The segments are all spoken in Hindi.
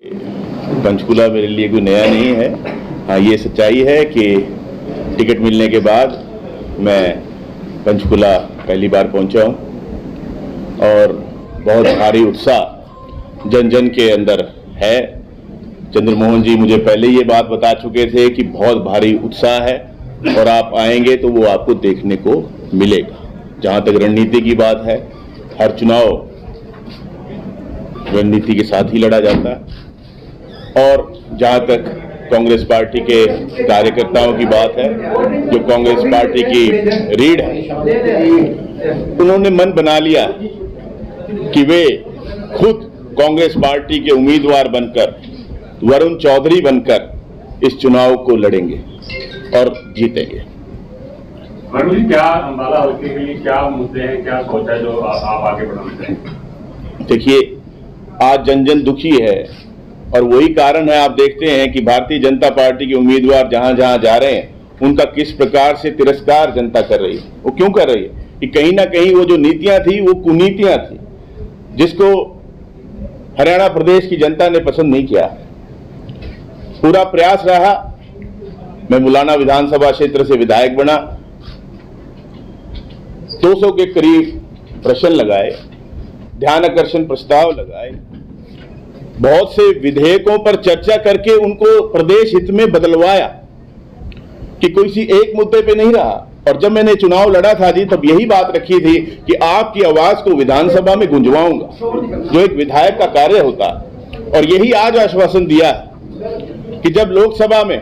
पंचकुला मेरे लिए कोई नया नहीं है। हाँ, ये सच्चाई है कि टिकट मिलने के बाद मैं पंचकुला पहली बार पहुंचा हूं और बहुत भारी उत्साह जन जन के अंदर है। चंद्रमोहन जी मुझे पहले ये बात बता चुके थे कि बहुत भारी उत्साह है और आप आएंगे तो वो आपको देखने को मिलेगा। जहाँ तक रणनीति की बात है, हर चुनाव रणनीति के साथ ही लड़ा जाता है और जहाँ तक कांग्रेस पार्टी के कार्यकर्ताओं की बात है, जो कांग्रेस पार्टी की रीढ़ है, उन्होंने मन बना लिया कि वे खुद कांग्रेस पार्टी के उम्मीदवार बनकर, वरुण चौधरी बनकर इस चुनाव को लड़ेंगे और जीतेंगे। वरुण जी, क्या अंबाला हल्के के लिए क्या मुद्दे हैं, क्या सोचा है जो आप आगे बढ़ाना चाहेंगे? देखिए, आज जन जन दुखी है और वही कारण है, आप देखते हैं कि भारतीय जनता पार्टी के उम्मीदवार जहां जहां जा रहे हैं, उनका किस प्रकार से तिरस्कार जनता कर रही है। वो क्यों कर रही है कि कहीं ना कहीं वो जो नीतियां थी वो कुनीतियां थी, जिसको हरियाणा प्रदेश की जनता ने पसंद नहीं किया। पूरा प्रयास रहा, मैं मुलाना विधानसभा क्षेत्र से विधायक बना, 200 के करीब प्रश्न लगाए, ध्यान आकर्षण प्रस्ताव लगाए, बहुत से विधेयकों पर चर्चा करके उनको प्रदेश हित में बदलवाया कि कोई सी एक मुद्दे पे नहीं रहा। और जब मैंने चुनाव लड़ा था जी, तब यही बात रखी थी कि आपकी आवाज को विधानसभा में गुंजवाऊंगा, जो एक विधायक का कार्य होता। और यही आज आश्वासन दिया कि जब लोकसभा में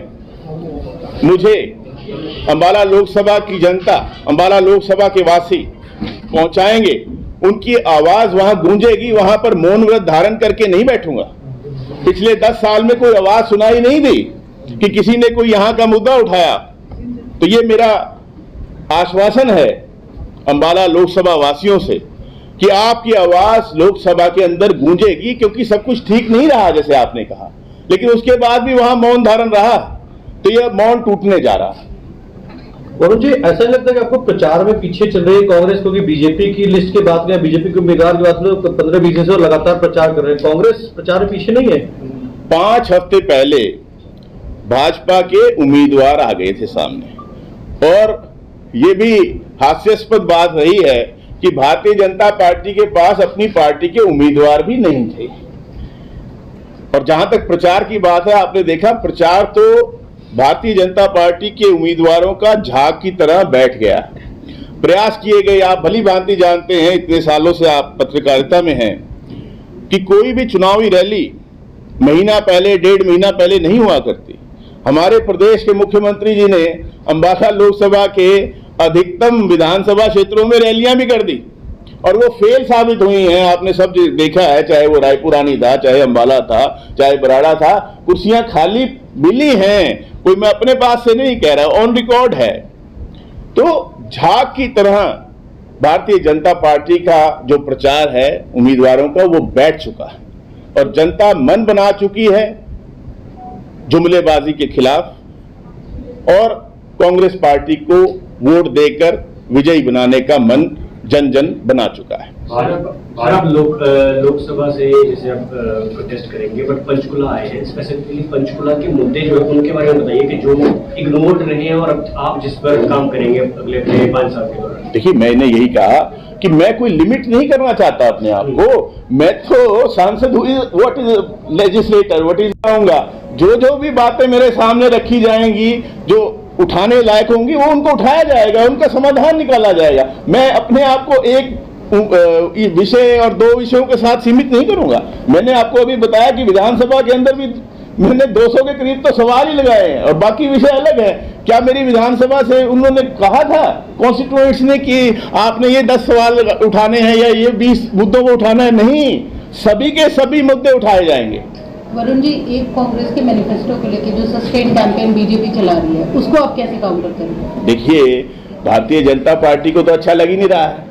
मुझे अंबाला लोकसभा की जनता, अंबाला लोकसभा के वासी पहुंचाएंगे, उनकी आवाज वहां गूंजेगी, वहां पर मौन व्रत धारण करके नहीं बैठूंगा। पिछले 10 साल में कोई आवाज सुनाई नहीं दी कि किसी ने कोई यहां का मुद्दा उठाया। तो ये मेरा आश्वासन है अंबाला लोकसभा वासियों से कि आपकी आवाज लोकसभा के अंदर गूंजेगी, क्योंकि सब कुछ ठीक नहीं रहा जैसे आपने कहा, लेकिन उसके बाद भी वहां मौन धारण रहा, तो यह मौन टूटने जा रहा है। वरुण जी, ऐसा लगता है कि आपको प्रचार में पीछे चल रही है कांग्रेस, क्योंकि बीजेपी की लिस्ट की बात करें, बीजेपी के उम्मीदवार की बात करें, 15-20 दिन से लगातार प्रचार कर रहे हैं। कांग्रेस प्रचार में पीछे नहीं है। 5 हफ्ते पहले भाजपा के उम्मीदवार आ गए थे सामने, और ये भी हास्यास्पद बात रही है कि भारतीय जनता पार्टी के पास अपनी पार्टी के उम्मीदवार भी नहीं थे। और जहां तक प्रचार की बात है, आपने देखा प्रचार तो भारतीय जनता पार्टी के उम्मीदवारों का झाग की तरह बैठ गया। प्रयास किए गए, आप भली भांति जानते हैं, इतने सालों से आप पत्रकारिता में हैं, कि कोई भी चुनावी रैली महीना पहले, 1.5 महीना पहले नहीं हुआ करती। हमारे प्रदेश के मुख्यमंत्री जी ने अंबाला लोकसभा के अधिकतम विधानसभा क्षेत्रों में रैलियां भी कर दी और वो फेल साबित हुई हैं। आपने सब देखा है, चाहे वो रायपुरानी था, चाहे अंबाला था, चाहे बराड़ा था, कुर्सियां खाली मिली हैं। कोई मैं अपने पास से नहीं कह रहा, ऑन रिकॉर्ड है। तो झाग की तरह भारतीय जनता पार्टी का जो प्रचार है उम्मीदवारों का, वो बैठ चुका है और जनता मन बना चुकी है जुमलेबाजी के खिलाफ और कांग्रेस पार्टी को वोट देकर विजयी बनाने का मन जन जन बना चुका है। आप लोकसभा से जैसे आप प्रोटेस्ट करेंगे, बट पंचकुला आए हैं, स्पेसिफिकली पंचकुला के मुद्दे जो है उनके बारे में बताइए कि जो इग्नोर्ड रहे हैं और अब आप जिस पर काम करेंगे अगले 5 साल के दौरान। देखिए, मैंने यही कहा कि मैं कोई लिमिट नहीं करना चाहता अपने आप को। मैं तो सांसद हुई, what is legislator, what is आऊंगा, जो भी बातें मेरे सामने रखी जाएंगी, जो उठाने लायक होंगी, वो उनको उठाया जाएगा, उनका समाधान निकाला जाएगा। मैं अपने आप को एक विषय और 2 विषयों के साथ सीमित नहीं करूंगा। मैंने आपको अभी बताया कि विधानसभा के अंदर भी मैंने 200 के करीब तो सवाल ही लगाए हैं और बाकी विषय अलग है। क्या मेरी विधानसभा से उन्होंने कहा था कॉन्स्टिट्यूएंट्स ने कि आपने ये 10 सवाल उठाने हैं या ये 20 मुद्दों को उठाना है? नहीं, सभी के सभी मुद्दे उठाए जाएंगे। वरुण जी, एक कांग्रेस के मैनिफेस्टो को लेकर जो सस्टेन कैंपेन बीजेपी चला रही है, उसको आप कैसे काउंटर करेंगे? देखिए, भारतीय जनता पार्टी को तो अच्छा लग ही नहीं रहा है,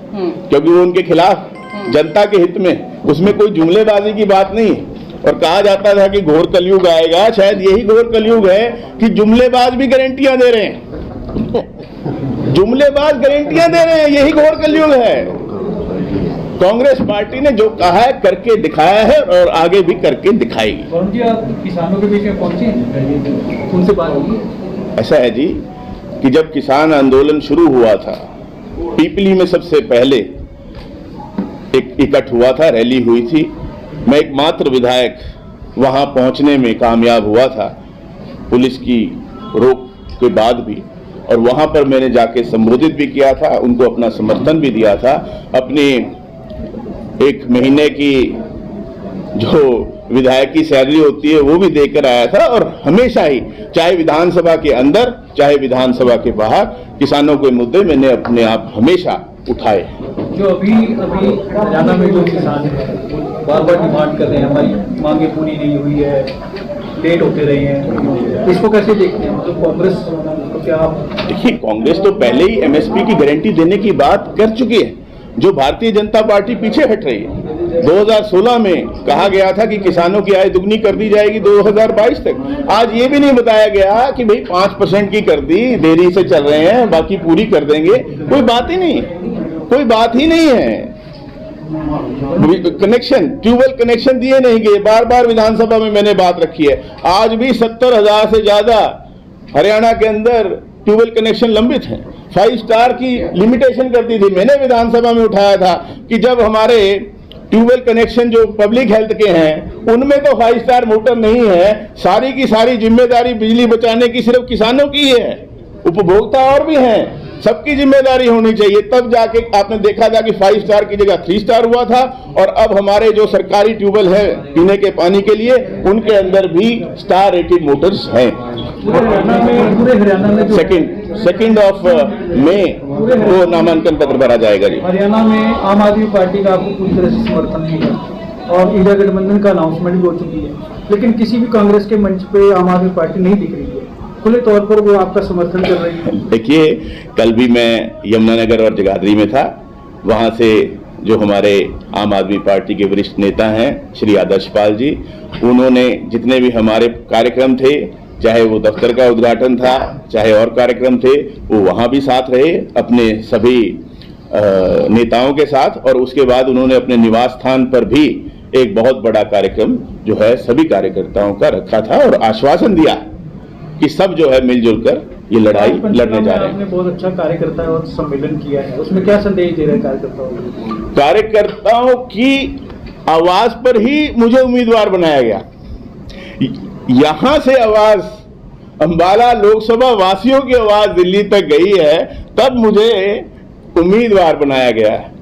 क्योंकि वो उनके खिलाफ, जनता के हित में, उसमें कोई जुमलेबाजी की बात नहीं। और कहा जाता था कि घोर कलयुग आएगा, शायद यही घोर कलयुग है कि जुमलेबाज भी गारंटियां दे रहे हैं। जुमलेबाज गारंटियां दे रहे हैं, यही घोर कलयुग है। कांग्रेस पार्टी ने जो कहा है करके दिखाया है और आगे भी करके दिखाएगी। वरुण जी, आप किसानों के बीच में पहुंचे, उनसे बात हुई? ऐसा है जी कि जब किसान आंदोलन शुरू हुआ था, पीपली में सबसे पहले एक इकट्ठ हुआ था, रैली हुई थी। मैं एकमात्र विधायक वहां पहुंचने में कामयाब हुआ था, पुलिस की रोक के बाद भी, और वहां पर मैंने जाके संबोधित भी किया था, उनको अपना समर्थन भी दिया था। अपनी 1 महीने की जो विधायक की सैलरी होती है वो भी देकर आया था, और हमेशा ही चाहे विधानसभा के अंदर चाहे विधानसभा के बाहर किसानों के मुद्दे मैंने अपने आप हमेशा उठाए। जो अभी हरियाणा में जो किसान हैं बार बार डिमांड कर रहे हैं, हमारी मांगे पूरी नहीं हुई है, लेट होते रहे हैं, इसको कैसे देखते हैं? मतलब कांग्रेस को क्या आप? देखिए, कांग्रेस तो पहले ही एमएसपी की गारंटी देने की बात कर चुकी है, जो भारतीय जनता पार्टी पीछे हट रही है। 2016 में कहा गया था कि किसानों की आय दुगनी कर दी जाएगी 2022 तक। आज ये भी नहीं बताया गया कि भाई 5% की कर दी, देरी से चल रहे हैं, बाकी पूरी कर देंगे। कोई बात ही नहीं, कोई बात ही नहीं है। कनेक्शन, ट्यूबवेल कनेक्शन दिए नहीं गए, बार बार विधानसभा में मैंने बात रखी है। आज भी 70,000 से ज्यादा हरियाणा के अंदर ट्यूबवेल कनेक्शन लंबित हैं। 5 स्टार की लिमिटेशन कर दी थी, मैंने विधानसभा में उठाया था कि जब हमारे ट्यूबवेल कनेक्शन जो पब्लिक हेल्थ के हैं उनमें तो 5 स्टार मोटर नहीं है, सारी की सारी जिम्मेदारी बिजली बचाने की सिर्फ किसानों की है, उपभोक्ता और भी हैं, सबकी जिम्मेदारी होनी चाहिए। तब जाके आपने देखा था कि 5 स्टार की जगह 3 स्टार हुआ था, और अब हमारे जो सरकारी ट्यूबवेल है पीने के पानी के लिए उनके अंदर भी स्टार रेटेड मोटर्स हैं। पूरे हरियाणा में जो 2 मई को नामांकन पत्र भरा जाएगा जी। हरियाणा में आम आदमी पार्टी का आपको पूरी तरह से समर्थन नहीं है और इंडिया गठबंधन का अनाउंसमेंट भी हो चुकी है, लेकिन किसी भी कांग्रेस के मंच पे आम आदमी पार्टी नहीं दिख रही है, खुले तौर पर वो आपका समर्थन कर रही है। देखिए, कल भी मैं यमुनानगर और जगाधरी में था, वहां से जो हमारे आम आदमी पार्टी के वरिष्ठ नेता हैं श्री आदर्श पाल जी, उन्होंने जितने भी हमारे कार्यक्रम थे, चाहे वो दफ्तर का उद्घाटन था चाहे और कार्यक्रम थे, वो वहां भी साथ रहे अपने सभी नेताओं के साथ, और उसके बाद उन्होंने अपने निवास स्थान पर भी एक बहुत बड़ा कार्यक्रम जो है सभी कार्यकर्ताओं का रखा था और आश्वासन दिया कि सब जो है मिलजुल कर ये लड़ाई लड़ने जा रहे हैं। आपने बहुत अच्छा कार्यकर्ता और सम्मेलन किया है, उसमें क्या संदेश दे रहे हैं कार्यकर्ताओं को? कार्यकर्ताओं की आवाज पर ही मुझे उम्मीदवार बनाया गया। यहां से आवाज अंबाला लोकसभा वासियों की आवाज दिल्ली तक गई है, तब मुझे उम्मीदवार बनाया गया है।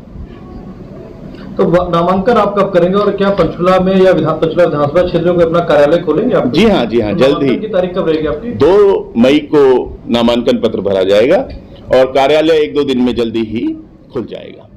तो नामांकन आप कब करेंगे और क्या पंचकुला में या पंचकुला विधानसभा क्षेत्रों में अपना कार्यालय खोलेंगे आप? जी हाँ, जल्द ही। की तारीख कब रहेगी आपकी? 2 मई को नामांकन पत्र भरा जाएगा और कार्यालय 1-2 दिन में जल्दी ही खुल जाएगा।